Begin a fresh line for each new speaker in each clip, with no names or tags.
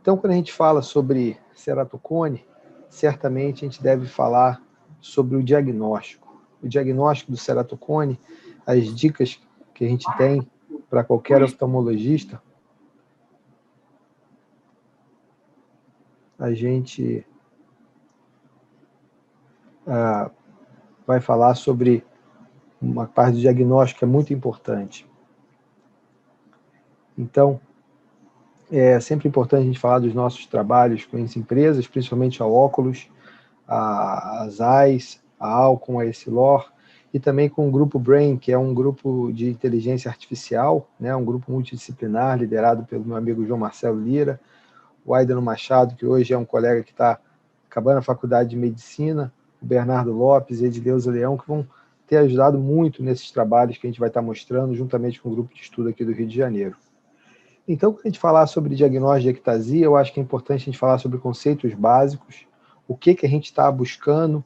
Então, quando a gente fala sobre ceratocone, certamente a gente deve falar sobre o diagnóstico. O diagnóstico do ceratocone, as dicas que a gente tem para qualquer oftalmologista, a gente vai falar sobre uma parte do diagnóstico que é muito importante. Então, é sempre importante a gente falar dos nossos trabalhos com as empresas, principalmente a Oculus, a Zeiss, a Alcon, a Essilor, e também com o Grupo Brain, que é um grupo de inteligência artificial, né, um grupo multidisciplinar, liderado pelo meu amigo João Marcelo Lira, o Aidano Machado, que hoje é um colega que está acabando a faculdade de medicina, o Bernardo Lopes e a Edileuza Leão, que vão ter ajudado muito nesses trabalhos que a gente vai estar mostrando, juntamente com o grupo de estudo aqui do Rio de Janeiro. Então, quando a gente falar sobre diagnóstico de ectasia, eu acho que é importante a gente falar sobre conceitos básicos, o que a gente está buscando,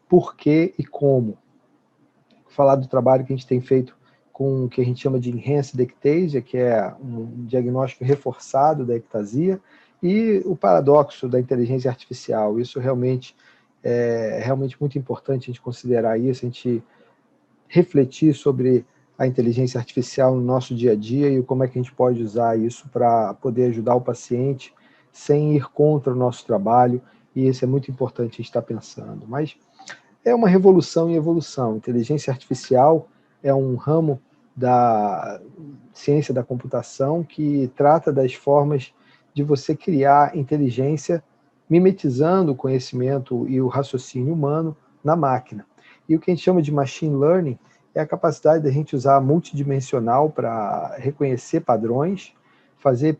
por quê e como. Falar do trabalho que a gente tem feito com o que a gente chama de Enhanced Ectasia, que é um diagnóstico reforçado da ectasia, e o paradoxo da inteligência artificial. Isso realmente é muito importante a gente considerar isso, a gente refletir sobre a inteligência artificial no nosso dia a dia e como é que a gente pode usar isso para poder ajudar o paciente sem ir contra o nosso trabalho, e isso é muito importante a gente estar pensando. Mas é uma revolução em evolução. Inteligência artificial é um ramo da ciência da computação que trata das formas de você criar inteligência mimetizando o conhecimento e o raciocínio humano na máquina. E o que a gente chama de machine learning é a capacidade da gente usar multidimensional para reconhecer padrões, fazer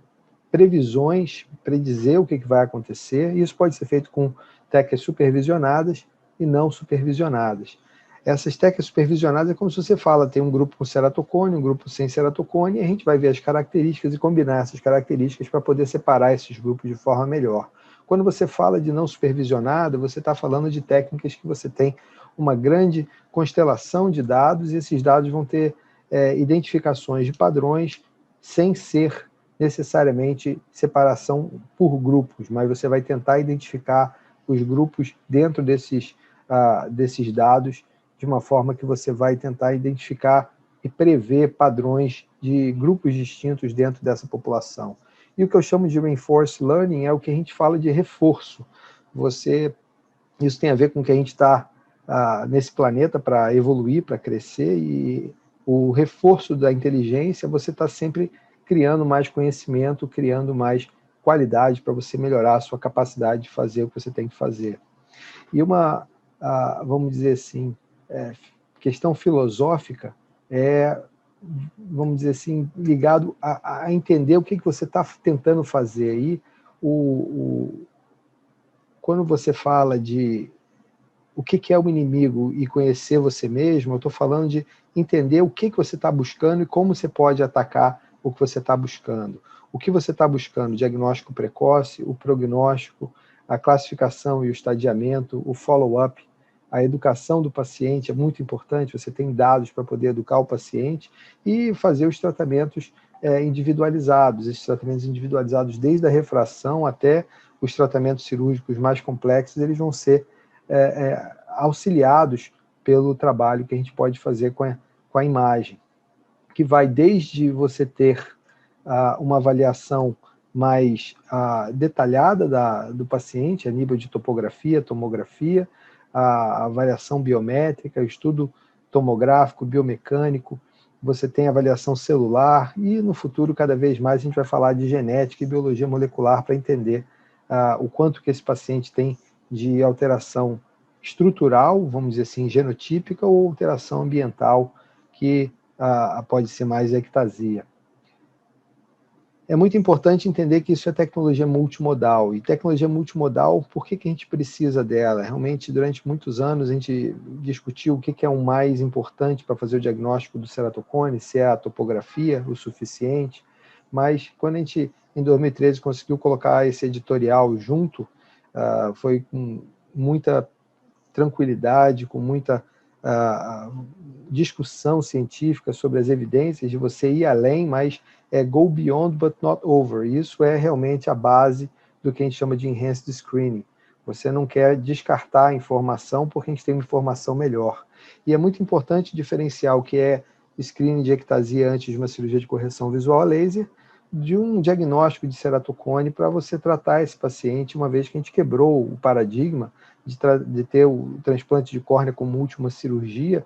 previsões, predizer o que vai acontecer, e isso pode ser feito com técnicas supervisionadas e não supervisionadas. Essas técnicas supervisionadas é como se você fala, tem um grupo com ceratocone, um grupo sem ceratocone, e a gente vai ver as características e combinar essas características para poder separar esses grupos de forma melhor. Quando você fala de não supervisionada, você está falando de técnicas que você tem uma grande constelação de dados, e esses dados vão ter identificações de padrões sem ser necessariamente separação por grupos, mas você vai tentar identificar os grupos dentro desses dados de uma forma que você vai tentar identificar e prever padrões de grupos distintos dentro dessa população. E o que eu chamo de reinforced learning é o que a gente fala de reforço. Isso tem a ver com o que a gente está nesse planeta para evoluir, para crescer, e o reforço da inteligência, você está sempre criando mais conhecimento, criando mais qualidade para você melhorar a sua capacidade de fazer o que você tem que fazer. E uma, vamos dizer assim, questão filosófica vamos dizer assim, ligado a entender o que você está tentando fazer aí. Quando você fala de o que é o inimigo e conhecer você mesmo, eu estou falando de entender o que você está buscando e como você pode atacar o que você está buscando. O que você está buscando? Diagnóstico precoce, o prognóstico, a classificação e o estadiamento, o follow-up, a educação do paciente é muito importante, você tem dados para poder educar o paciente e fazer os tratamentos individualizados, esses tratamentos individualizados desde a refração até os tratamentos cirúrgicos mais complexos, eles vão ser auxiliados pelo trabalho que a gente pode fazer com a imagem, que vai desde você ter uma avaliação mais detalhada do paciente, a nível de topografia, tomografia, a avaliação biométrica, o estudo tomográfico, biomecânico, você tem avaliação celular, e no futuro, cada vez mais, a gente vai falar de genética e biologia molecular para entender o quanto que esse paciente tem de alteração estrutural, vamos dizer assim, genotípica, ou alteração ambiental, que pode ser mais ectasia. É muito importante entender que isso é tecnologia multimodal. E tecnologia multimodal, por que a gente precisa dela? Realmente, durante muitos anos, a gente discutiu o que é o mais importante para fazer o diagnóstico do ceratocone, se é a topografia o suficiente, mas quando a gente, em 2013, conseguiu colocar esse editorial junto, foi com muita tranquilidade, com muita discussão científica sobre as evidências de você ir além, mas go beyond but not over. Isso é realmente a base do que a gente chama de enhanced screening. Você não quer descartar a informação porque a gente tem uma informação melhor. E é muito importante diferenciar o que é screening de ectasia antes de uma cirurgia de correção visual a laser de um diagnóstico de ceratocone para você tratar esse paciente, uma vez que a gente quebrou o paradigma de ter o transplante de córnea como última cirurgia,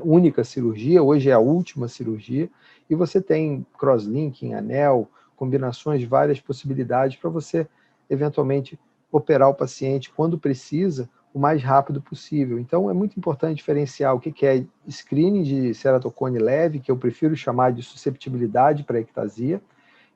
única cirurgia, hoje é a última cirurgia, e você tem crosslinking, anel, combinações, várias possibilidades para você, eventualmente, operar o paciente quando precisa, o mais rápido possível. Então, é muito importante diferenciar o que é screening de ceratocone leve, que eu prefiro chamar de susceptibilidade para ectasia,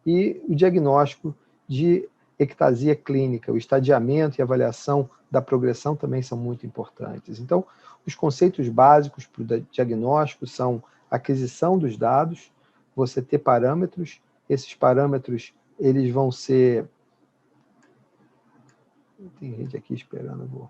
e o diagnóstico de ectasia clínica, o estadiamento e avaliação da progressão também são muito importantes. Então, os conceitos básicos para o diagnóstico são aquisição dos dados, você ter parâmetros, esses parâmetros eles vão ser... Tem gente aqui esperando, eu vou...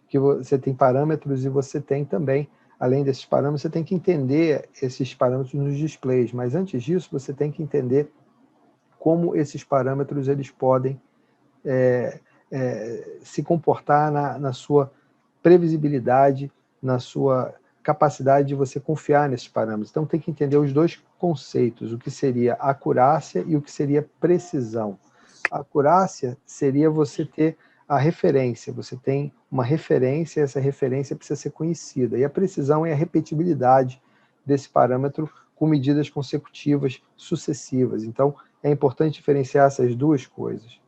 Que você tem parâmetros e você tem também, além desses parâmetros, você tem que entender esses parâmetros nos displays, mas antes disso você tem que entender como esses parâmetros eles podem se comportar na sua previsibilidade, na sua capacidade de você confiar nesses parâmetros. Então tem que entender os dois conceitos, o que seria acurácia e o que seria precisão. A acurácia seria você ter a referência, você tem uma referência, essa referência precisa ser conhecida, e a precisão é a repetibilidade desse parâmetro com medidas consecutivas sucessivas. Então, é importante diferenciar essas duas coisas.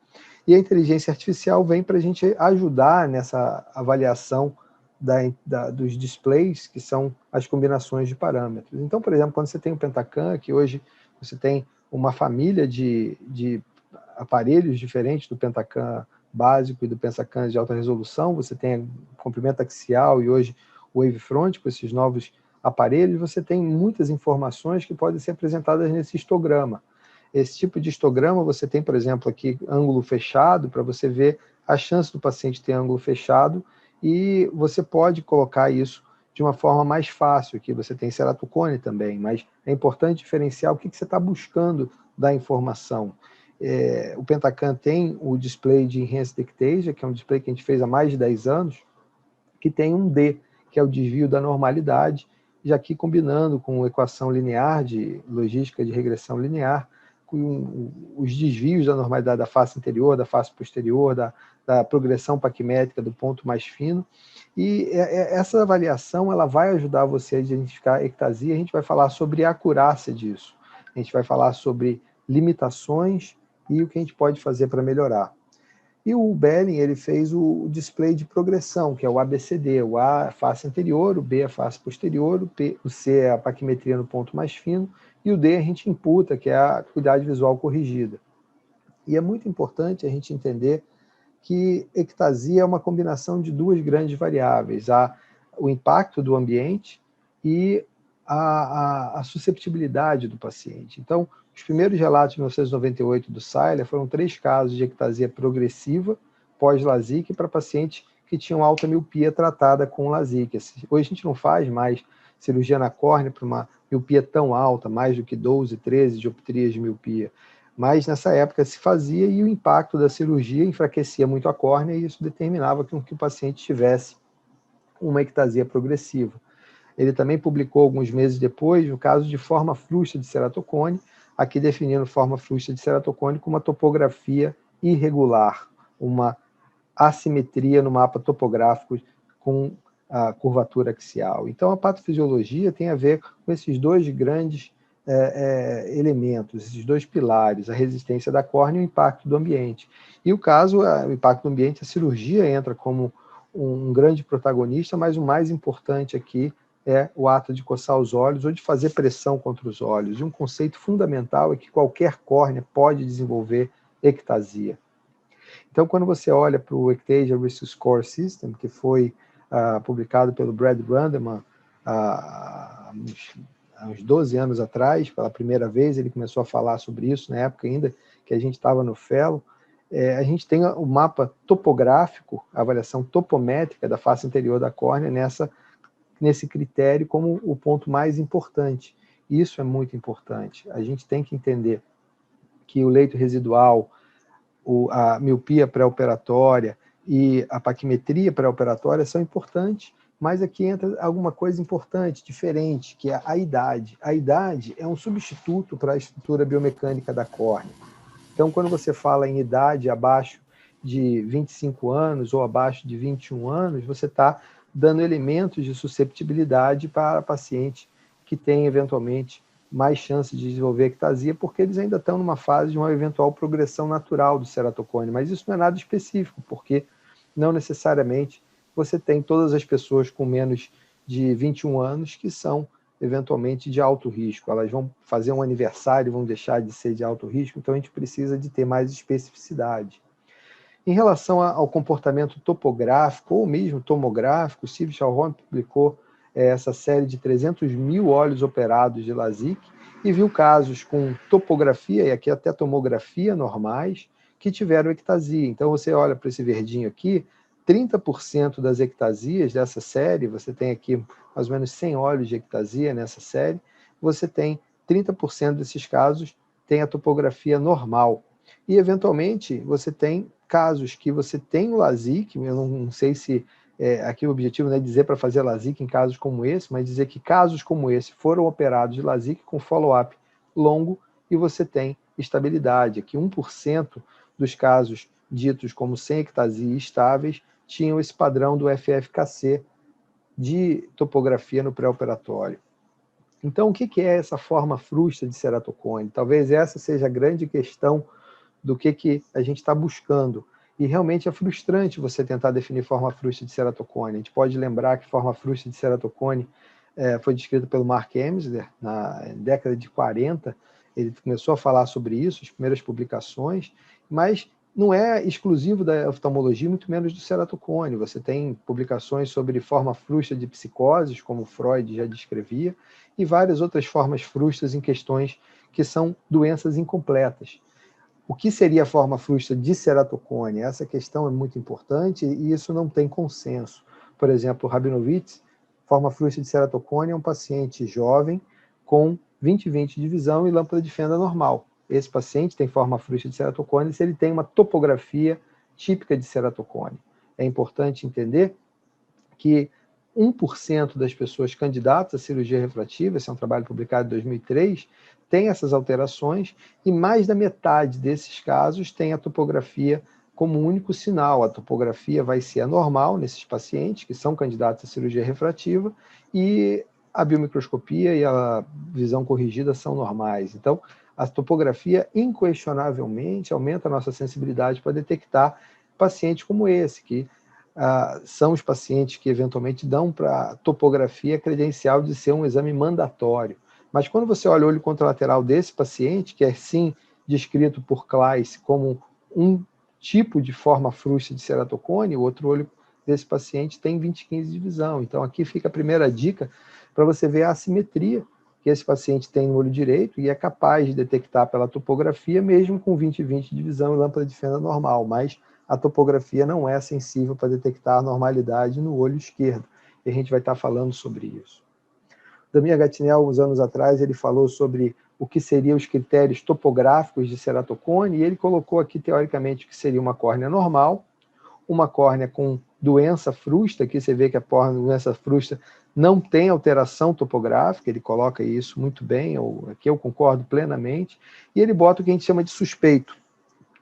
E a inteligência artificial vem para a gente ajudar nessa avaliação dos displays, que são as combinações de parâmetros. Então, por exemplo, quando você tem o Pentacam, que hoje você tem uma família de aparelhos diferentes do Pentacam básico e do Pentacam de alta resolução, você tem comprimento axial e hoje o Wavefront, com esses novos aparelhos, você tem muitas informações que podem ser apresentadas nesse histograma. Esse tipo de histograma, você tem, por exemplo, aqui ângulo fechado, para você ver a chance do paciente ter ângulo fechado, e você pode colocar isso de uma forma mais fácil. Aqui você tem ceratocone também, mas é importante diferenciar o que você está buscando da informação. O Pentacam tem o display de Enhanced Ectasia, que é um display que a gente fez há mais de 10 anos, que tem um D, que é o desvio da normalidade, já aqui combinando com equação linear de logística de regressão linear, com os desvios da normalidade da face anterior, da face posterior, da progressão paquimétrica do ponto mais fino, e essa avaliação ela vai ajudar você a identificar a ectasia. A gente vai falar sobre a acurácia disso, a gente vai falar sobre limitações e o que a gente pode fazer para melhorar. E o Behring, ele fez o display de progressão, que é o ABCD, o A é a face anterior, o B é a face posterior, o C é a paquimetria no ponto mais fino, e o D a gente imputa, que é a acuidade visual corrigida. E é muito importante a gente entender que ectasia é uma combinação de duas grandes variáveis, o impacto do ambiente e a susceptibilidade do paciente. Então, os primeiros relatos de 1998 do Seiler foram 3 casos de ectasia progressiva pós-LASIK para pacientes que tinham alta miopia tratada com LASIK. Hoje a gente não faz mais cirurgia na córnea para uma miopia tão alta, mais do que 12, 13 dioptrias de miopia. Mas nessa época se fazia e o impacto da cirurgia enfraquecia muito a córnea e isso determinava que o paciente tivesse uma ectasia progressiva. Ele também publicou alguns meses depois o caso de forma flustra de ceratocone, aqui definindo forma flustra de ceratocone como uma topografia irregular, uma assimetria no mapa topográfico com a curvatura axial. Então, a patofisiologia tem a ver com esses dois grandes elementos, esses dois pilares, a resistência da córnea e o impacto do ambiente. E o caso, o impacto do ambiente, a cirurgia entra como um grande protagonista, mas o mais importante aqui é o ato de coçar os olhos ou de fazer pressão contra os olhos. E um conceito fundamental é que qualquer córnea pode desenvolver ectasia. Então, quando você olha para o Ectasia Risk Score System, que foi publicado pelo Brad Rundeman há uns 12 anos atrás, pela primeira vez, ele começou a falar sobre isso, na época ainda que a gente estava no Fellow, a gente tem o mapa topográfico, a avaliação topométrica da face interior da córnea nesse critério como o ponto mais importante. Isso é muito importante. A gente tem que entender que o leito residual, a miopia pré-operatória e a paquimetria pré-operatória são importantes, mas aqui entra alguma coisa importante, diferente, que é a idade. A idade é um substituto para a estrutura biomecânica da córnea. Então, quando você fala em idade abaixo de 25 anos ou abaixo de 21 anos, você está dando elementos de susceptibilidade para paciente que tem, eventualmente, mais chance de desenvolver ectasia, porque eles ainda estão numa fase de uma eventual progressão natural do ceratocone. Mas isso não é nada específico, porque não necessariamente você tem todas as pessoas com menos de 21 anos que são eventualmente de alto risco. Elas vão fazer um aniversário, vão deixar de ser de alto risco, então a gente precisa de ter mais especificidade. Em relação ao comportamento topográfico ou mesmo tomográfico, o Steve Schallhorn publicou essa série de 300 mil olhos operados de LASIK e viu casos com topografia, e aqui até tomografia normais, que tiveram ectasia. Então você olha para esse verdinho aqui, 30% das ectasias dessa série, você tem aqui mais ou menos 100 olhos de ectasia nessa série, você tem 30% desses casos tem a topografia normal. E, eventualmente, você tem casos que você tem o LASIK, eu não sei se aqui o objetivo não é dizer para fazer LASIK em casos como esse, mas dizer que casos como esse foram operados de LASIK com follow-up longo e você tem estabilidade. Aqui 1% dos casos ditos como sem ectasia estáveis tinham esse padrão do FFKC de topografia no pré-operatório. Então, o que é essa forma frustra de ceratocone? Talvez essa seja a grande questão do que a gente está buscando. E realmente é frustrante você tentar definir forma frustra de ceratocone. A gente pode lembrar que forma frustra de ceratocone foi descrita pelo Mark Emsler na década de 40. Ele começou a falar sobre isso, as primeiras publicações, mas não é exclusivo da oftalmologia, muito menos do ceratocone. Você tem publicações sobre forma frustra de psicoses, como Freud já descrevia, e várias outras formas frustras em questões que são doenças incompletas. O que seria a forma frustra de ceratocone? Essa questão é muito importante e isso não tem consenso. Por exemplo, Rabinovitz, forma frustra de ceratocone é um paciente jovem com 20/20 de visão e lâmpada de fenda normal. Esse paciente tem forma frustra de ceratocone se ele tem uma topografia típica de ceratocone. É importante entender que 1% das pessoas candidatas à cirurgia refrativa, esse é um trabalho publicado em 2003, tem essas alterações e mais da metade desses casos tem a topografia como único sinal. A topografia vai ser anormal nesses pacientes que são candidatos à cirurgia refrativa e a biomicroscopia e a visão corrigida são normais. Então, a topografia inquestionavelmente aumenta a nossa sensibilidade para detectar pacientes como esse, que são os pacientes que eventualmente dão para a topografia credencial de ser um exame mandatório. Mas quando você olha o olho contralateral desse paciente, que é sim descrito por Claes como um tipo de forma frustra de ceratocone, o outro olho desse paciente tem 20/15 de visão. Então aqui fica a primeira dica para você ver a assimetria que esse paciente tem no olho direito e é capaz de detectar pela topografia mesmo com 20/20 de visão e lâmpada de fenda normal, mas a topografia não é sensível para detectar a normalidade no olho esquerdo. E a gente vai estar falando sobre isso. Damir Gatinel, uns anos atrás, ele falou sobre o que seriam os critérios topográficos de ceratocone, e ele colocou aqui, teoricamente, que seria uma córnea normal, uma córnea com doença frustra, aqui você vê que a doença frustra não tem alteração topográfica, ele coloca isso muito bem, aqui eu concordo plenamente, e ele bota o que a gente chama de suspeito.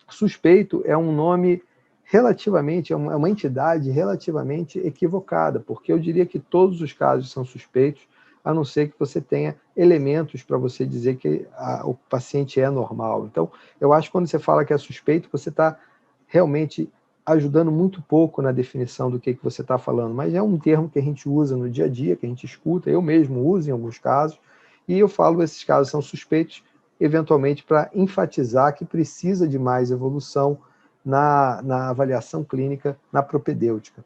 Suspeito é um nome relativamente, é uma entidade relativamente equivocada, porque eu diria que todos os casos são suspeitos, a não ser que você tenha elementos para você dizer que o paciente é normal. Então, eu acho que quando você fala que é suspeito, você está realmente ajudando muito pouco na definição do que você está falando, mas é um termo que a gente usa no dia a dia, que a gente escuta, eu mesmo uso em alguns casos, e eu falo que esses casos são suspeitos, eventualmente para enfatizar que precisa de mais evolução na avaliação clínica, na propedêutica.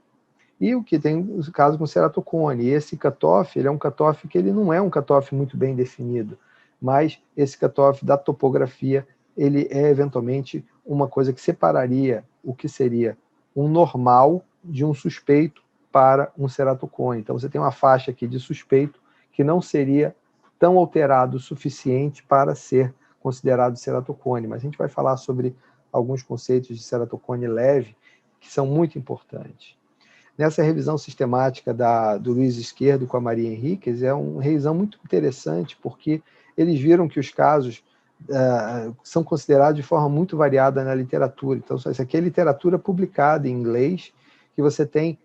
E o que tem o caso com ceratocone, e esse cutoff, ele é um cutoff que ele não é um cutoff muito bem definido, mas esse cutoff da topografia, ele é eventualmente uma coisa que separaria o que seria um normal de um suspeito para um ceratocone. Então, você tem uma faixa aqui de suspeito que não seria tão alterado o suficiente para ser considerado ceratocone, mas a gente vai falar sobre alguns conceitos de ceratocone leve que são muito importantes. Nessa revisão sistemática do Luiz Esquerdo com a Maria Henriques, é uma revisão muito interessante, porque eles viram que os casos são considerados de forma muito variada na literatura. Então, isso aqui é literatura publicada em inglês, que você tem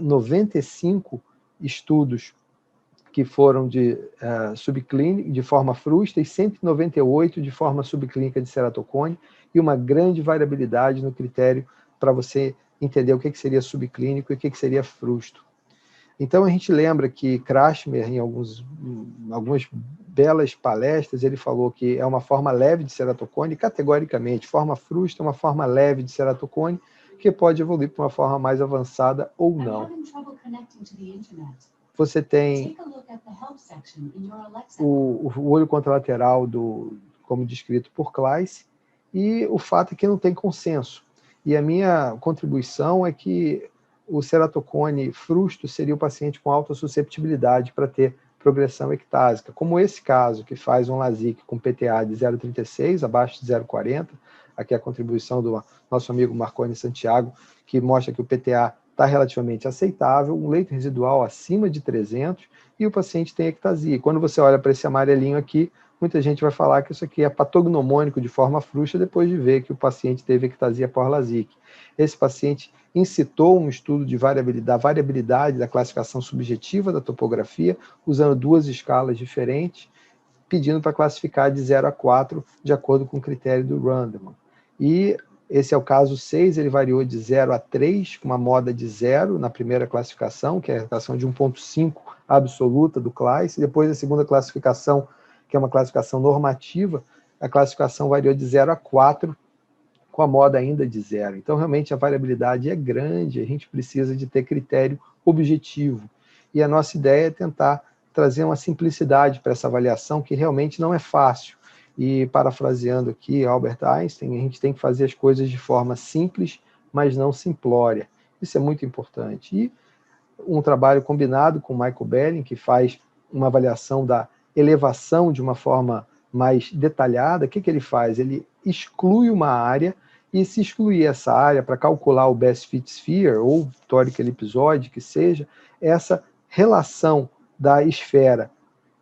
95 estudos que foram de subclínica, de forma frustra, e 198 de forma subclínica de ceratocone, e uma grande variabilidade no critério para você entender o que seria subclínico e o que seria frustro. Então, a gente lembra que Krasmer, em algumas belas palestras, ele falou que é uma forma leve de ceratocone, categoricamente, forma frustra é uma forma leve de ceratocone, que pode evoluir para uma forma mais avançada ou não. Você tem o olho contralateral, como descrito por Kleiss, e o fato é que não tem consenso. E a minha contribuição é que o ceratocone frustro seria o paciente com alta susceptibilidade para ter progressão ectásica, como esse caso, que faz um LASIK com PTA de 0,36, abaixo de 0,40, aqui é a contribuição do nosso amigo Marconi Santiago, que mostra que o PTA está relativamente aceitável, um leito residual acima de 300, e o paciente tem ectasia. E quando você olha para esse amarelinho aqui, muita gente vai falar que isso aqui é patognomônico de forma frustra, depois de ver que o paciente teve ectasia pós-LASIK. Esse paciente incitou um estudo de variabilidade da classificação subjetiva da topografia, usando duas escalas diferentes, pedindo para classificar de 0 a 4, de acordo com o critério do Randeman. E esse é o caso 6, ele variou de 0 a 3, com uma moda de 0 na primeira classificação, que é a classificação de 1,5 absoluta do Kleiss. Depois a segunda classificação, que é uma classificação normativa, a classificação variou de 0 a 4, com a moda ainda de 0. Então, realmente, a variabilidade é grande, a gente precisa de ter critério objetivo. E a nossa ideia é tentar trazer uma simplicidade para essa avaliação, que realmente não é fácil. E, parafraseando aqui Albert Einstein, a gente tem que fazer as coisas de forma simples, mas não simplória. Isso é muito importante. E um trabalho combinado com o Michael Belling, que faz uma avaliação da elevação de uma forma mais detalhada. O que ele faz? Ele exclui uma área, e se excluir essa área para calcular o Best Fit Sphere, ou tórico elipsoide, que seja, essa relação da esfera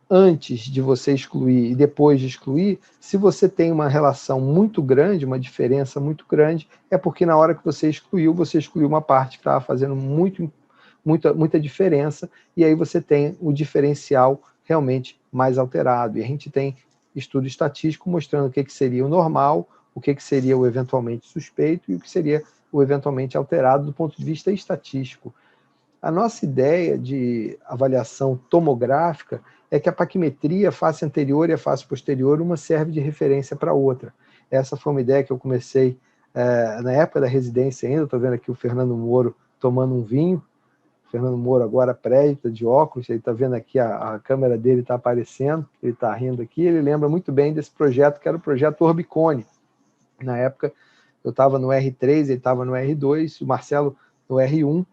antes de você excluir e depois de excluir, se você tem uma relação muito grande, uma diferença muito grande, é porque na hora que você excluiu uma parte que estava fazendo muita diferença, e aí você tem o diferencial realmente mais alterado. E a gente tem estudo estatístico mostrando o que seria o normal, o que seria o eventualmente suspeito e o que seria o eventualmente alterado do ponto de vista estatístico. A nossa ideia de avaliação tomográfica é que a paquimetria, face anterior e a face posterior, uma serve de referência para a outra. Essa foi uma ideia que eu comecei na época da residência ainda. Estou vendo aqui o Fernando Moro tomando um vinho. O Fernando Moro agora pré-está de óculos, ele está vendo aqui, a câmera dele está aparecendo, ele está rindo aqui. Ele lembra muito bem desse projeto, que era o projeto Orbicone. Na época, eu estava no R3, ele estava no R2, o Marcelo no R1,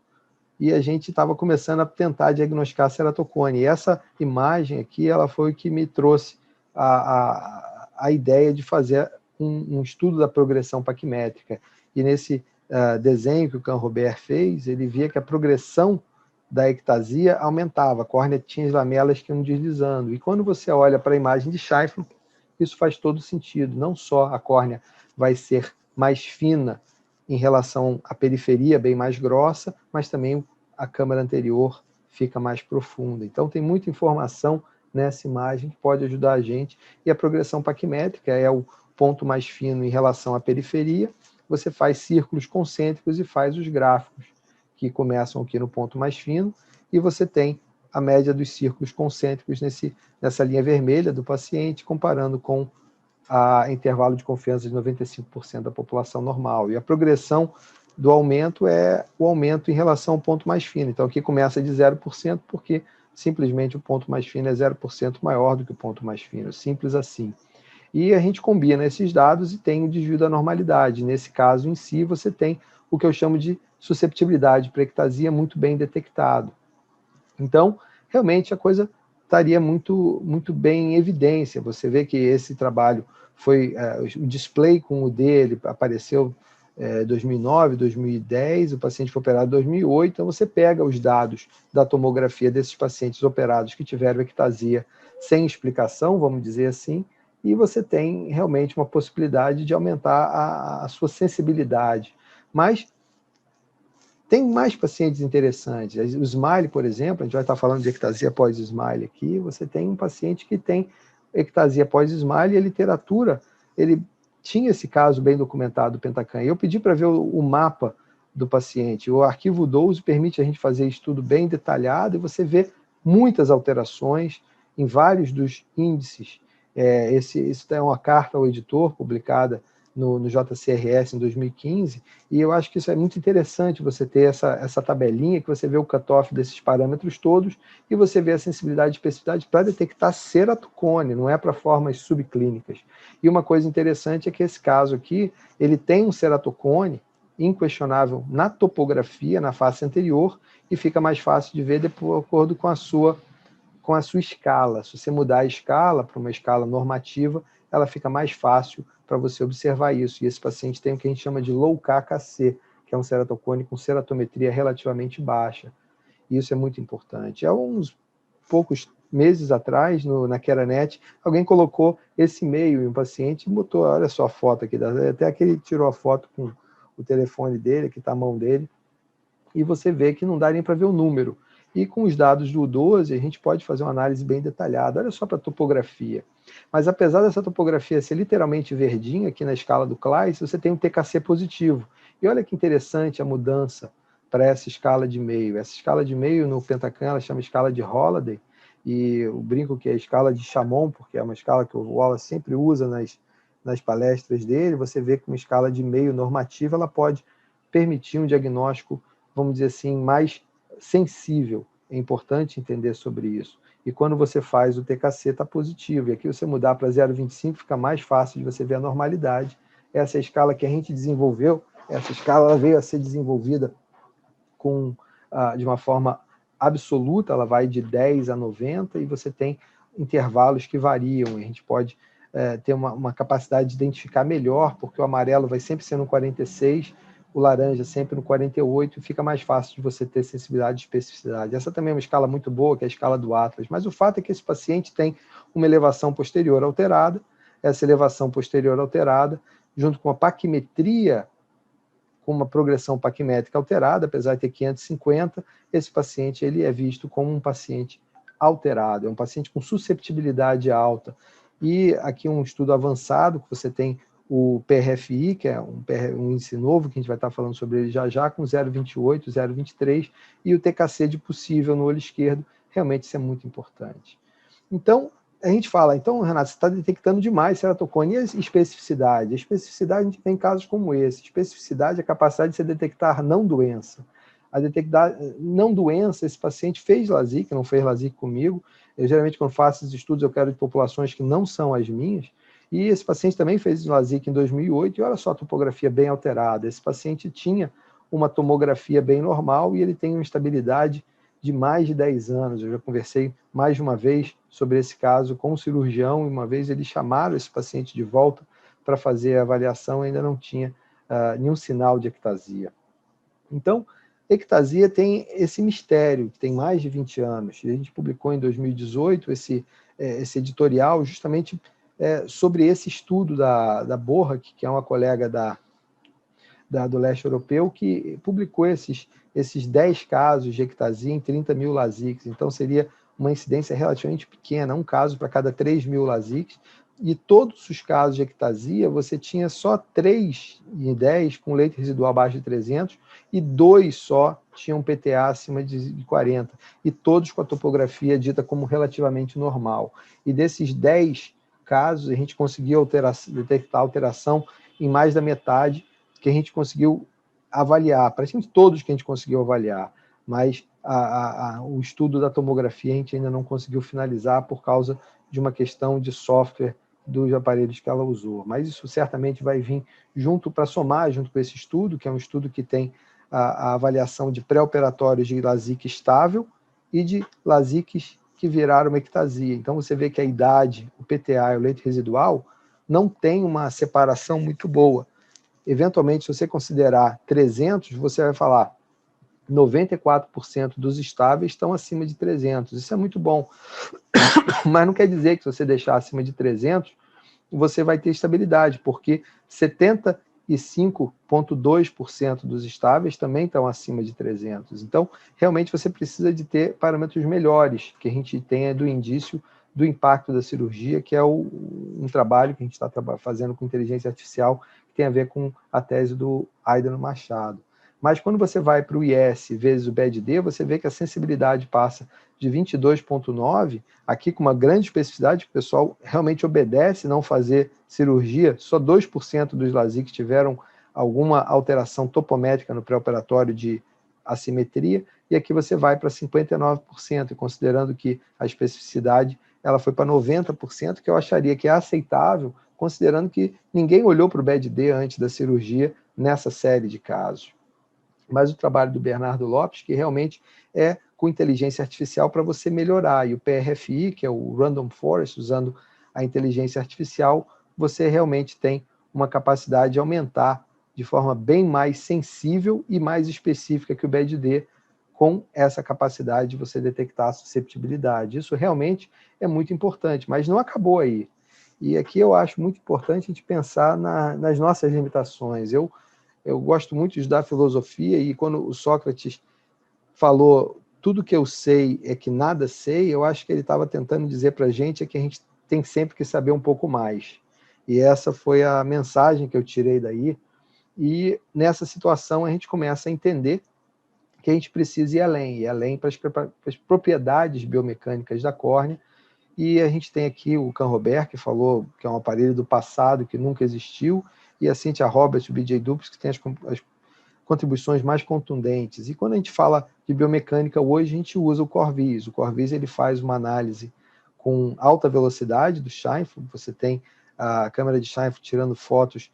e a gente estava começando a tentar diagnosticar a ceratocone. E essa imagem aqui, ela foi o que me trouxe a ideia de fazer um estudo da progressão paquimétrica. E nesse desenho que o Can Robert fez, ele via que a progressão da ectasia aumentava, a córnea tinha as lamelas que iam deslizando. E quando você olha para a imagem de Scheifele, isso faz todo sentido. Não só a córnea vai ser mais fina em relação à periferia, bem mais grossa, mas também a câmara anterior fica mais profunda. Então, tem muita informação nessa imagem que pode ajudar a gente. E a progressão paquimétrica é o ponto mais fino em relação à periferia. Você faz círculos concêntricos e faz os gráficos, que começam aqui no ponto mais fino, e você tem a média dos círculos concêntricos nessa linha vermelha do paciente, comparando com a intervalo de confiança de 95% da população normal. E a progressão do aumento é o aumento em relação ao ponto mais fino. Então, aqui começa de 0%, porque simplesmente o ponto mais fino é 0% maior do que o ponto mais fino. Simples assim. E a gente combina esses dados e tem o desvio da normalidade. Nesse caso em si, você tem o que eu chamo de susceptibilidade para ectasia muito bem detectado. Então, realmente a coisa estaria muito bem em evidência. Você vê que esse trabalho foi, o display com o dele apareceu em 2009, 2010, o paciente foi operado em 2008, então você pega os dados da tomografia desses pacientes operados que tiveram ectasia sem explicação, vamos dizer assim, e você tem realmente uma possibilidade de aumentar a sua sensibilidade. Mas tem mais pacientes interessantes. O SMILE, por exemplo, a gente vai estar falando de ectasia pós-SMILE aqui, você tem um paciente que tem ectasia pós-SMILE e a literatura, ele tinha esse caso bem documentado do Pentacan. Eu pedi para ver o mapa do paciente. O arquivo 12 permite a gente fazer estudo bem detalhado e você vê muitas alterações em vários dos índices. Isso é uma carta ao editor publicada no JCRS em 2015, e eu acho que isso é muito interessante, você ter essa tabelinha, que você vê o cutoff desses parâmetros todos, e você vê a sensibilidade e especificidade para detectar ceratocone, não é para formas subclínicas. E uma coisa interessante é que esse caso aqui, ele tem um ceratocone inquestionável na topografia, na face anterior, e fica mais fácil de ver de acordo com a sua escala. Se você mudar a escala para uma escala normativa, ela fica mais fácil para você observar isso. E esse paciente tem o que a gente chama de low KKC, que é um ceratocone com ceratometria relativamente baixa. E isso é muito importante. Há uns poucos meses atrás, na Keranet, alguém colocou esse e-mail em um paciente e botou, olha só a foto aqui, até que ele tirou a foto com o telefone dele, que está à mão dele, e você vê que não dá nem para ver o número. E com os dados do 12, a gente pode fazer uma análise bem detalhada. Olha só para a topografia. Mas apesar dessa topografia ser literalmente verdinha, aqui na escala do Kleist, você tem um TKC positivo. E olha que interessante a mudança para essa escala de meio. Essa escala de meio no Pentacan, ela chama escala de Holliday, e eu brinco que é a escala de Chamon, porque é uma escala que o Wallace sempre usa nas palestras dele. Você vê que uma escala de meio normativa, ela pode permitir um diagnóstico, vamos dizer assim, mais sensível. É importante entender sobre isso. E quando você faz o TKC, está positivo. E aqui você mudar para 0,25 fica mais fácil de você ver a normalidade. Essa é a escala que a gente desenvolveu. Essa escala ela veio a ser desenvolvida de uma forma absoluta, ela vai de 10 a 90, e você tem intervalos que variam. A gente pode ter uma capacidade de identificar melhor, porque o amarelo vai sempre ser no 46, o laranja sempre no 48, e fica mais fácil de você ter sensibilidade e especificidade. Essa também é uma escala muito boa, que é a escala do Atlas, mas o fato é que esse paciente tem uma elevação posterior alterada. Essa elevação posterior alterada, junto com a paquimetria, com uma progressão paquimétrica alterada, apesar de ter 550, esse paciente ele é visto como um paciente alterado, é um paciente com susceptibilidade alta. E aqui um estudo avançado, que você tem o PRFI, que é um índice novo, que a gente vai estar falando sobre ele já, com 0,28, 0,23, e o TKC de possível no olho esquerdo. Realmente isso é muito importante. Então, a gente fala, então, Renato, você está detectando demais ceratocone. E a especificidade? A especificidade, a gente tem casos como esse. Especificidade é a capacidade de você detectar não doença. A detectar não doença, esse paciente fez LASIK, não fez LASIK comigo. Eu, geralmente, quando faço esses estudos, eu quero de populações que não são as minhas. E esse paciente também fez LASIK em 2008, e olha só a topografia bem alterada. Esse paciente tinha uma tomografia bem normal e ele tem uma estabilidade de mais de 10 anos. Eu já conversei mais de uma vez sobre esse caso com o cirurgião, e uma vez eles chamaram esse paciente de volta para fazer a avaliação, ainda não tinha nenhum sinal de ectasia. Então, ectasia tem esse mistério, que tem mais de 20 anos. A gente publicou em 2018 esse editorial justamente sobre esse estudo da Borra, que é uma colega do leste europeu, que publicou esses 10 casos de ectasia em 30 mil LASIKs. Então, seria uma incidência relativamente pequena, um caso para cada 3 mil LASIKs. E todos os casos de ectasia, você tinha só 3 em 10 com leite residual abaixo de 300, e 2 só tinham PTA acima de 40. E todos com a topografia dita como relativamente normal. E desses 10 casos, a gente conseguiu detectar alteração em mais da metade, que a gente conseguiu avaliar, praticamente todos que a gente conseguiu avaliar, mas o estudo da tomografia a gente ainda não conseguiu finalizar por causa de uma questão de software dos aparelhos que ela usou. Mas isso certamente vai vir junto para somar junto com esse estudo, que é um estudo que tem a avaliação de pré-operatórios de LASIK estável e de LASIKs que viraram uma ectasia. Então, você vê que a idade, o PTA e o leito residual não tem uma separação muito boa. Eventualmente, se você considerar 300, você vai falar 94% dos estáveis estão acima de 300. Isso é muito bom. Mas não quer dizer que se você deixar acima de 300, você vai ter estabilidade, porque 75,2% dos estáveis também estão acima de 300. Então, realmente você precisa de ter parâmetros melhores, que a gente tenha do indício do impacto da cirurgia, que é um trabalho que a gente está fazendo com inteligência artificial, que tem a ver com a tese do Aidano Machado. Mas quando você vai para o IS vezes o BED-D, você vê que a sensibilidade passa de 22,9, aqui com uma grande especificidade, o pessoal realmente obedece não fazer cirurgia, só 2% dos LASIK tiveram alguma alteração topométrica no pré-operatório de assimetria, e aqui você vai para 59%, e considerando que a especificidade ela foi para 90%, que eu acharia que é aceitável, considerando que ninguém olhou para o BED-D antes da cirurgia nessa série de casos. Mas o trabalho do Bernardo Lopes, que realmente é com inteligência artificial para você melhorar, e o PRFI, que é o Random Forest, usando a inteligência artificial, você realmente tem uma capacidade de aumentar de forma bem mais sensível e mais específica que o BED-D, com essa capacidade de você detectar a susceptibilidade. Isso realmente é muito importante, mas não acabou aí. E aqui eu acho muito importante a gente pensar nas nossas limitações. Eu gosto muito de estudar filosofia, e quando o Sócrates falou tudo que eu sei é que nada sei, eu acho que ele estava tentando dizer para a gente é que a gente tem sempre que saber um pouco mais. E essa foi a mensagem que eu tirei daí. E nessa situação a gente começa a entender que a gente precisa ir além para as propriedades biomecânicas da córnea. E a gente tem aqui o Canrobert, que falou que é um aparelho do passado, que nunca existiu, e a Cynthia Roberts, o BJ Dupes, que tem as contribuições mais contundentes. E quando a gente fala de biomecânica hoje, a gente usa o Corvis. O Corvis ele faz uma análise com alta velocidade do Scheinfeld. Você tem a câmera de Scheinfeld tirando fotos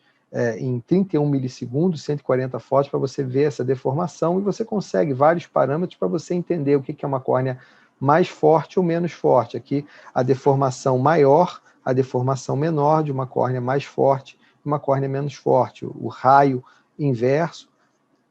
em 31 milissegundos, 140 fotos, para você ver essa deformação, e você consegue vários parâmetros para você entender o que é uma córnea mais forte ou menos forte. Aqui, a deformação maior, a deformação menor de uma córnea mais forte e uma córnea menos forte. O raio inverso,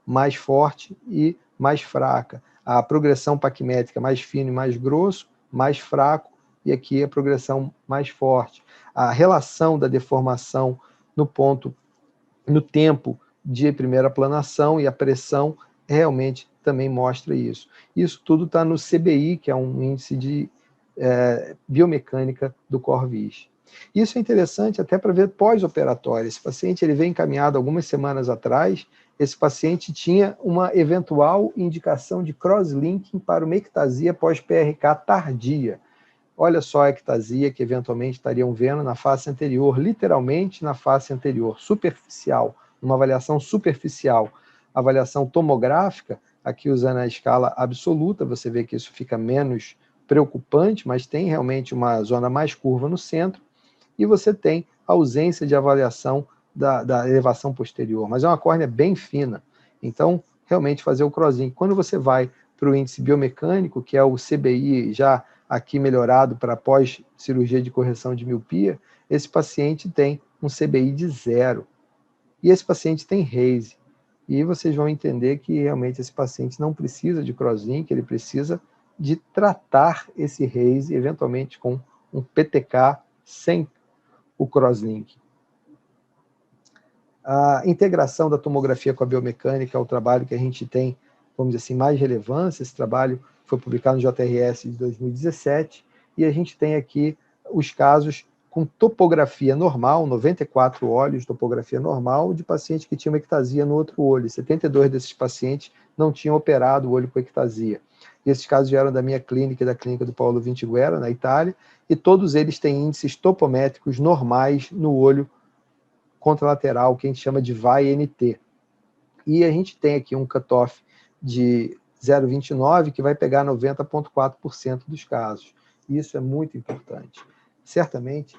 mais forte e mais fraca. A progressão paquimétrica mais fino e mais grosso, mais fraco, e aqui a progressão mais forte. A relação da deformação no tempo de primeira planação e a pressão realmente também mostra isso. Isso tudo está no CBI, que é um índice de biomecânica do Corvis. Isso é interessante até para ver pós-operatório. Esse paciente ele veio encaminhado algumas semanas atrás. Esse paciente tinha uma eventual indicação de cross-linking para uma ectasia pós-PRK tardia. Olha só a ectasia que eventualmente estariam vendo na face anterior, literalmente na face anterior, superficial, uma avaliação superficial. Avaliação tomográfica, aqui usando a escala absoluta, você vê que isso fica menos preocupante, mas tem realmente uma zona mais curva no centro, e você tem ausência de avaliação da elevação posterior, mas é uma córnea bem fina. Então, realmente fazer o crosslink. Quando você vai para o índice biomecânico, que é o CBI já aqui melhorado para pós-cirurgia de correção de miopia, esse paciente tem um CBI de 0. E esse paciente tem RAISE. E vocês vão entender que realmente esse paciente não precisa de crosslink, ele precisa de tratar esse RAISE, eventualmente com um PTK sem o crosslink. A integração da tomografia com a biomecânica é o trabalho que a gente tem, vamos dizer assim, mais relevância. Esse trabalho foi publicado no JRS de 2017, e a gente tem aqui os casos com topografia normal, 94 olhos, topografia normal, de paciente que tinha uma ectasia no outro olho. 72 desses pacientes não tinham operado o olho com ectasia. E esses casos vieram da minha clínica e da clínica do Paulo Vintiguera, na Itália, e todos eles têm índices topométricos normais no olho contralateral, que a gente chama de VAI-NT. E a gente tem aqui um cutoff de 0,29, que vai pegar 90,4% dos casos. Isso é muito importante. Certamente,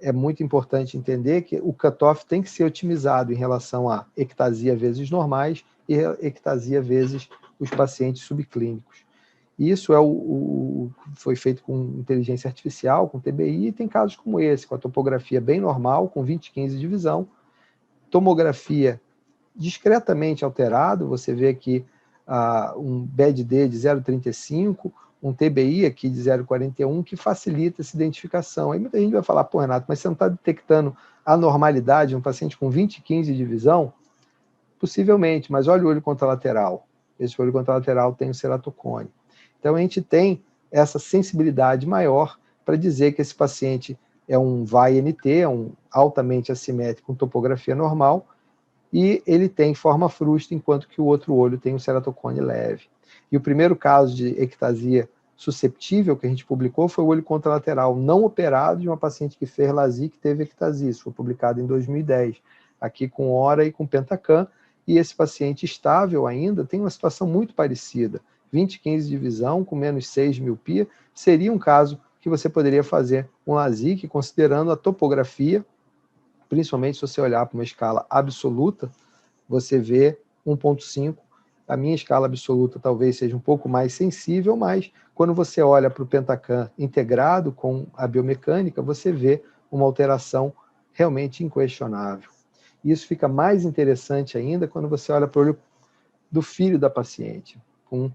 é muito importante entender que o cutoff tem que ser otimizado em relação a ectasia vezes normais e ectasia vezes os pacientes subclínicos. Isso foi feito com inteligência artificial, com TBI, e tem casos como esse, com a topografia bem normal, com 20/15 de visão, tomografia discretamente alterado, você vê aqui um BED-D de 0,35, um TBI aqui de 0,41, que facilita essa identificação. Aí muita gente vai falar, pô, Renato, mas você não está detectando anormalidade em um paciente com 20/15 de visão? Possivelmente, mas olha o olho contralateral. Esse olho contralateral tem o ceratocone. Então a gente tem essa sensibilidade maior para dizer que esse paciente é um VAI-NT, é um altamente assimétrico com topografia normal, e ele tem forma frustra, enquanto que o outro olho tem um ceratocone leve. E o primeiro caso de ectasia susceptível que a gente publicou foi o olho contralateral não operado de uma paciente que fez LASIK e teve ectasia. Isso foi publicado em 2010, aqui com HORA e com Pentacam, e esse paciente estável ainda tem uma situação muito parecida. 20/15 de visão, com -6 de miopia, seria um caso que você poderia fazer um LASIK, considerando a topografia, principalmente se você olhar para uma escala absoluta, você vê 1,5. A minha escala absoluta talvez seja um pouco mais sensível, mas quando você olha para o Pentacam integrado com a biomecânica, você vê uma alteração realmente inquestionável. Isso fica mais interessante ainda quando você olha para o olho do filho da paciente, com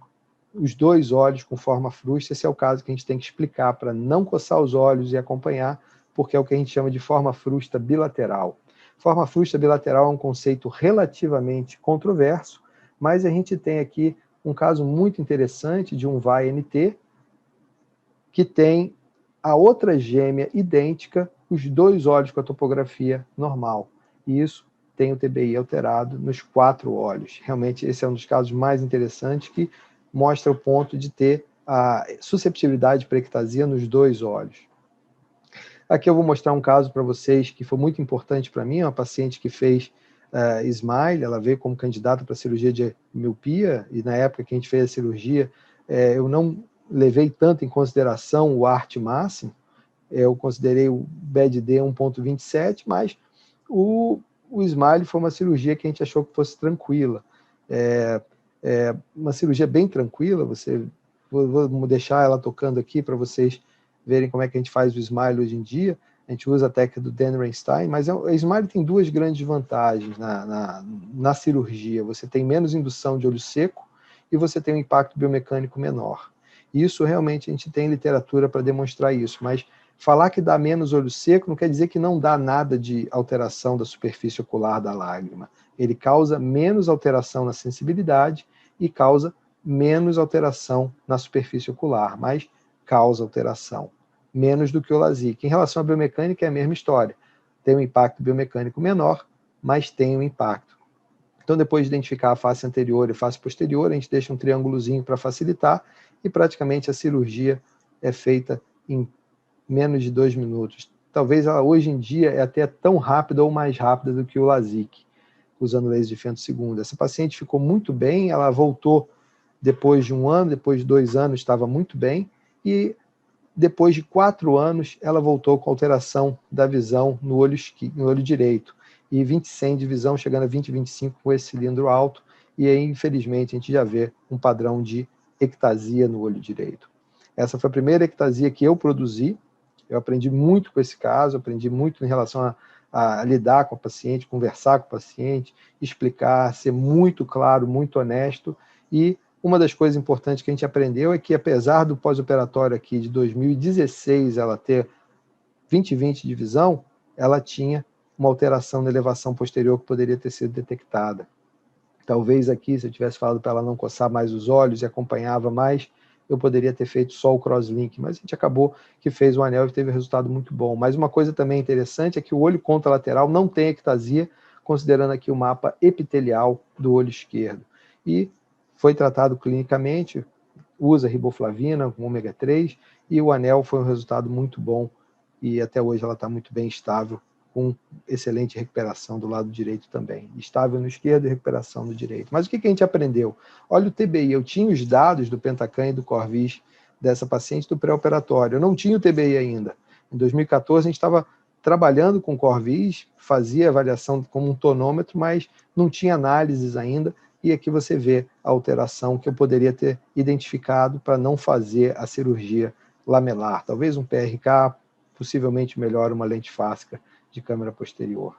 os dois olhos com forma frustra. Esse é o caso que a gente tem que explicar para não coçar os olhos e acompanhar, porque é o que a gente chama de forma frustra bilateral. Forma frustra bilateral é um conceito relativamente controverso, mas a gente tem aqui um caso muito interessante de um VAI-NT que tem a outra gêmea idêntica, os dois olhos com a topografia normal. E isso tem o TBI alterado nos 4 olhos. Realmente esse é um dos casos mais interessantes, que mostra o ponto de ter a susceptibilidade para ectasia nos 2 olhos. Aqui eu vou mostrar um caso para vocês que foi muito importante para mim, uma paciente que fez SMILE, ela veio como candidata para cirurgia de miopia, e na época que a gente fez a cirurgia, eu não levei tanto em consideração o ART máximo, eu considerei o BED-D 1,27, mas o SMILE foi uma cirurgia que a gente achou que fosse tranquila. Uma cirurgia bem tranquila, vou deixar ela tocando aqui para vocês verem como é que a gente faz o SMILE hoje em dia. A gente usa a técnica do Dan Reinstein, mas o SMILE tem 2 grandes vantagens na cirurgia. Você tem menos indução de olho seco e você tem um impacto biomecânico menor. Isso realmente a gente tem literatura para demonstrar isso, mas falar que dá menos olho seco não quer dizer que não dá nada de alteração da superfície ocular da lágrima. Ele causa menos alteração na sensibilidade e causa menos alteração na superfície ocular, mas causa alteração, menos do que o LASIK. Em relação à biomecânica é a mesma história. Tem um impacto biomecânico menor, mas tem um impacto. Então, depois de identificar a face anterior e a face posterior, a gente deixa um triângulozinho para facilitar e praticamente a cirurgia é feita em menos de 2 minutos. Talvez ela hoje em dia é até tão rápida ou mais rápida do que o LASIK, usando laser de Fento II. Essa paciente ficou muito bem, ela voltou depois de 1 ano, depois de 2 anos estava muito bem, e depois de 4 anos ela voltou com alteração da visão no olho direito, e 20/100 de visão, chegando a 20/25 com esse cilindro alto, e aí infelizmente a gente já vê um padrão de ectasia no olho direito. Essa foi a primeira ectasia que eu produzi. Eu aprendi muito com esse caso, aprendi muito em relação a lidar com o paciente, conversar com o paciente, explicar, ser muito claro, muito honesto. E uma das coisas importantes que a gente aprendeu é que, apesar do pós-operatório aqui de 2016 ela ter 20/20 de visão, ela tinha uma alteração na elevação posterior que poderia ter sido detectada. Talvez aqui, se eu tivesse falado para ela não coçar mais os olhos e acompanhava mais, eu poderia ter feito só o crosslink, mas a gente acabou que fez o anel e teve um resultado muito bom. Mas uma coisa também interessante é que o olho contralateral não tem ectasia, considerando aqui o mapa epitelial do olho esquerdo. E foi tratado clinicamente, usa riboflavina com ômega 3, e o anel foi um resultado muito bom, e até hoje ela está muito bem estável, com excelente recuperação do lado direito também. Estável no esquerdo e recuperação no direito. Mas o que a gente aprendeu? Olha o TBI, eu tinha os dados do Pentacam e do Corvis dessa paciente do pré-operatório. Eu não tinha o TBI ainda. Em 2014 a gente estava trabalhando com Corvis, fazia avaliação como um tonômetro, mas não tinha análises ainda, e aqui você vê a alteração que eu poderia ter identificado para não fazer a cirurgia lamelar. Talvez um PRK, possivelmente melhor uma lente fáscica de câmera posterior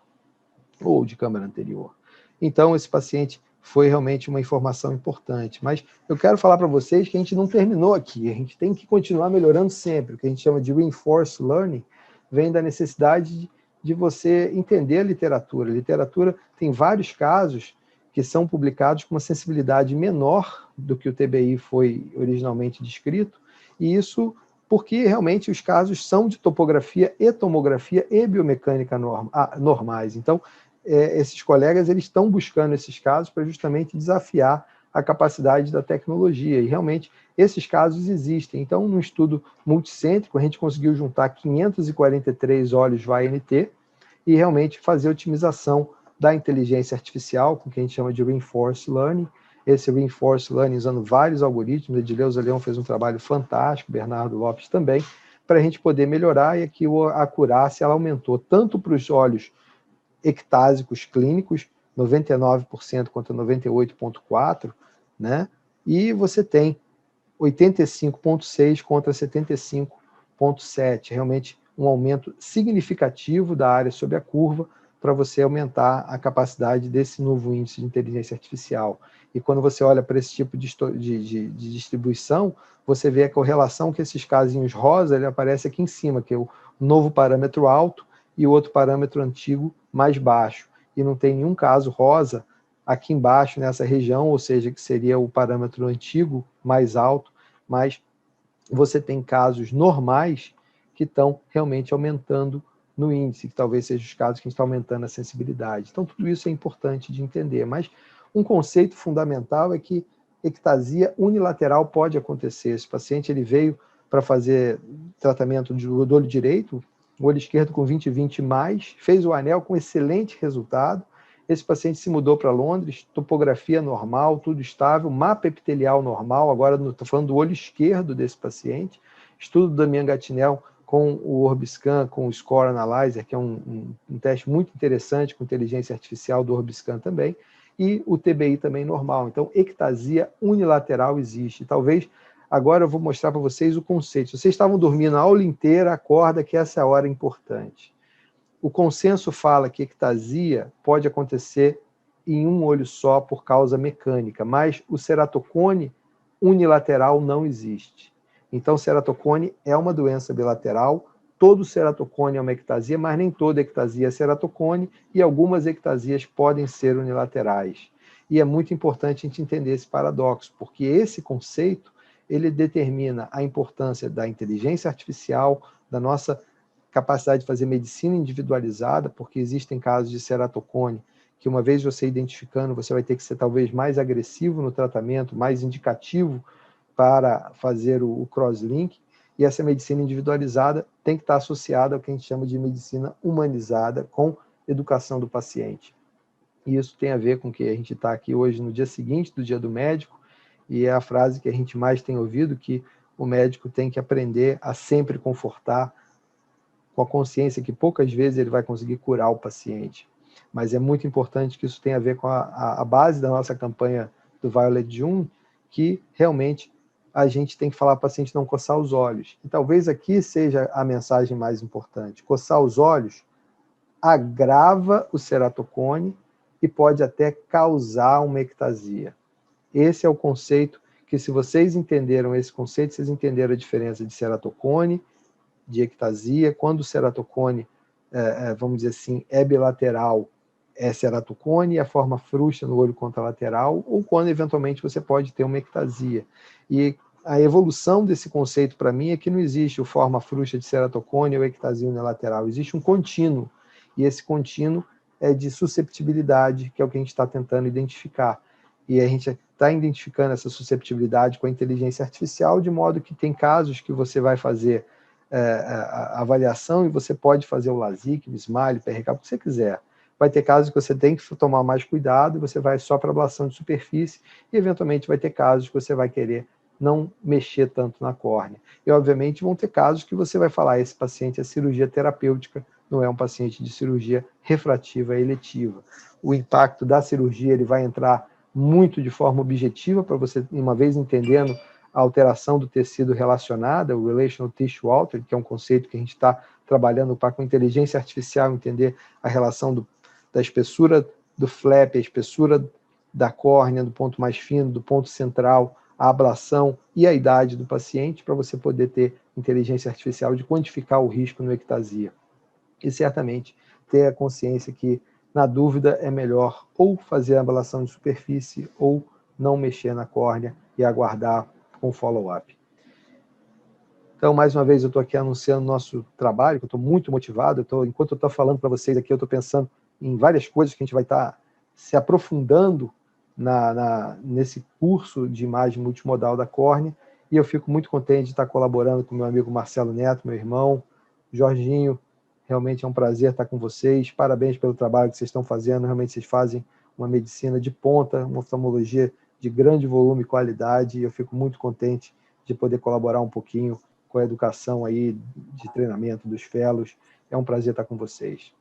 ou de câmera anterior. Então, esse paciente foi realmente uma informação importante. Mas eu quero falar para vocês que a gente não terminou aqui, a gente tem que continuar melhorando sempre. O que a gente chama de reinforced learning vem da necessidade de você entender a literatura. A literatura tem vários casos que são publicados com uma sensibilidade menor do que o TBI foi originalmente descrito, e isso porque realmente os casos são de topografia e tomografia e biomecânica normais. Então, esses colegas eles estão buscando esses casos para justamente desafiar a capacidade da tecnologia, e realmente esses casos existem. Então, no estudo multicêntrico, a gente conseguiu juntar 543 olhos VAI-NT e realmente fazer a otimização da inteligência artificial, com o que a gente chama de Reinforced Learning. Esse Reinforced Learning usando vários algoritmos, Edileuza Leão fez um trabalho fantástico, Bernardo Lopes também, para a gente poder melhorar, e aqui a acurácia ela aumentou tanto para os olhos ectásicos clínicos, 99% contra 98,4%, né? E você tem 85,6% contra 75,7%, realmente um aumento significativo da área sob a curva para você aumentar a capacidade desse novo índice de inteligência artificial. E quando você olha para esse tipo de distribuição, você vê a correlação que esses casinhos rosa, ele aparece aqui em cima, que é o novo parâmetro alto e o outro parâmetro antigo mais baixo. E não tem nenhum caso rosa aqui embaixo nessa região, ou seja, que seria o parâmetro antigo mais alto, mas você tem casos normais que estão realmente aumentando no índice, que talvez sejam os casos que a gente está aumentando a sensibilidade. Então, tudo isso é importante de entender, mas um conceito fundamental é que ectasia unilateral pode acontecer. Esse paciente ele veio para fazer tratamento do olho direito, o olho esquerdo com 20/20 mais, fez o anel com excelente resultado. Esse paciente se mudou para Londres, topografia normal, tudo estável, mapa epitelial normal, agora estou falando do olho esquerdo desse paciente, estudo do Damian Gatinel com o Orbiscan, com o Score Analyzer, que é um teste muito interessante com inteligência artificial do Orbiscan também, e o TBI também normal. Então, ectasia unilateral existe. Talvez agora eu vou mostrar para vocês o conceito. Vocês estavam dormindo a aula inteira, acorda que essa é a hora importante. O consenso fala que ectasia pode acontecer em um olho só por causa mecânica, mas o ceratocone unilateral não existe. Então, ceratocone é uma doença bilateral, todo ceratocone é uma ectasia, mas nem toda ectasia é ceratocone, e algumas ectasias podem ser unilaterais. E é muito importante a gente entender esse paradoxo, porque esse conceito ele determina a importância da inteligência artificial, da nossa capacidade de fazer medicina individualizada, porque existem casos de ceratocone que, uma vez você identificando, você vai ter que ser talvez mais agressivo no tratamento, mais indicativo para fazer o crosslink, e essa medicina individualizada tem que estar associada ao que a gente chama de medicina humanizada, com educação do paciente. E isso tem a ver com que a gente está aqui hoje no dia seguinte do Dia do Médico, e é a frase que a gente mais tem ouvido, que o médico tem que aprender a sempre confortar, com a consciência que poucas vezes ele vai conseguir curar o paciente. Mas é muito importante que isso tenha a ver com a base da nossa campanha do Violet June, que realmente a gente tem que falar para o paciente não coçar os olhos. E talvez aqui seja a mensagem mais importante. Coçar os olhos agrava o ceratocone e pode até causar uma ectasia. Esse é o conceito que, se vocês entenderam esse conceito, vocês entenderam a diferença de ceratocone, de ectasia. Quando o ceratocone, vamos dizer assim, é bilateral, é ceratocone, e a forma frouxa no olho contralateral, ou quando eventualmente você pode ter uma ectasia. E a evolução desse conceito para mim é que não existe o forma frouxa de ceratocone ou ectasia unilateral, existe um contínuo, e esse contínuo é de susceptibilidade, que é o que a gente está tentando identificar. E a gente está identificando essa susceptibilidade com a inteligência artificial, de modo que tem casos que você vai fazer a avaliação e você pode fazer o LASIK, o SMILE, o PRK, o que você quiser. Vai ter casos que você tem que tomar mais cuidado, você vai só para ablação de superfície, e eventualmente vai ter casos que você vai querer não mexer tanto na córnea. E obviamente vão ter casos que você vai falar, esse paciente é cirurgia terapêutica não é um paciente de cirurgia refrativa eletiva. O impacto da cirurgia ele vai entrar muito de forma objetiva, para você, uma vez entendendo a alteração do tecido relacionada, o Relational Tissue Altered, que é um conceito que a gente está trabalhando para, com inteligência artificial, entender a relação da espessura do flap, a espessura da córnea, do ponto mais fino, do ponto central, a ablação e a idade do paciente, para você poder ter inteligência artificial de quantificar o risco no ectasia. E certamente ter a consciência que, na dúvida, é melhor ou fazer a ablação de superfície ou não mexer na córnea e aguardar com follow-up. Então, mais uma vez, eu estou aqui anunciando o nosso trabalho, que eu estou muito motivado. Enquanto eu estou falando para vocês aqui, eu estou pensando em várias coisas que a gente vai estar se aprofundando nesse curso de imagem multimodal da córnea, e eu fico muito contente de estar colaborando com meu amigo Marcelo Neto, meu irmão, Jorginho. Realmente é um prazer estar com vocês. Parabéns pelo trabalho que vocês estão fazendo. Realmente vocês fazem uma medicina de ponta, uma oftalmologia de grande volume e qualidade, e eu fico muito contente de poder colaborar um pouquinho com a educação aí de treinamento dos fellows. É um prazer estar com vocês.